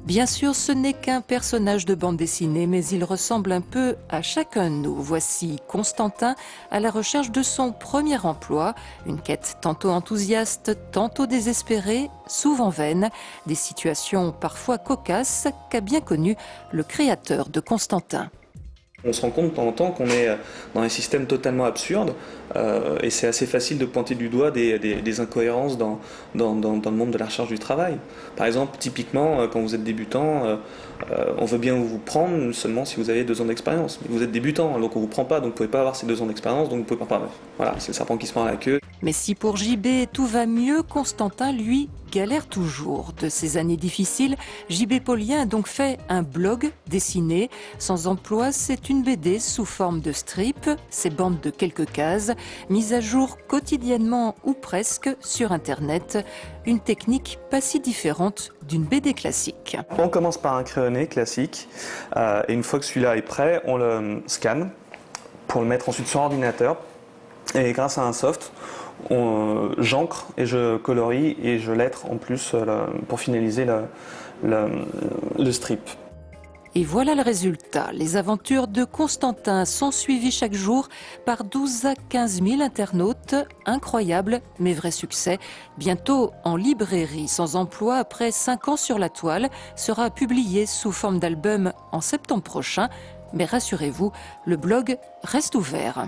Bien sûr, ce n'est qu'un personnage de bande dessinée, mais il ressemble un peu à chacun de nous. Voici Constantin à la recherche de son premier emploi, une quête tantôt enthousiaste, tantôt désespérée, souvent vaine, des situations parfois cocasses qu'a bien connu le créateur de Constantin. On se rend compte de temps en temps qu'on est dans un système totalement absurde et c'est assez facile de pointer du doigt des incohérences dans le monde de la recherche du travail. Par exemple, typiquement, quand vous êtes débutant, on veut bien vous prendre seulement si vous avez 2 ans d'expérience. Mais vous êtes débutant, donc on ne vous prend pas, donc vous ne pouvez pas avoir ces 2 ans d'expérience, donc vous ne pouvez pas. Voilà, c'est le serpent qui se mord à la queue. Mais si pour JB tout va mieux, Constantin, lui, galère toujours. De ces années difficiles, JB Paulien a donc fait un blog dessiné. Sans emploi, c'est une BD sous forme de strip, ces bandes de quelques cases, mises à jour quotidiennement ou presque sur Internet. Une technique pas si différente d'une BD classique. On commence par un crayonné classique et une fois que celui-là est prêt, on le scanne pour le mettre ensuite sur ordinateur. Et grâce à un soft, j'encre et je colorie et je lettre en plus pour finaliser le strip. Et voilà le résultat. Les aventures de Constantin sont suivies chaque jour par 12 à 15 000 internautes. Incroyable, mais vrai succès. Bientôt en librairie, Sans emploi, après 5 ans sur la toile, sera publié sous forme d'album en septembre prochain. Mais rassurez-vous, le blog reste ouvert.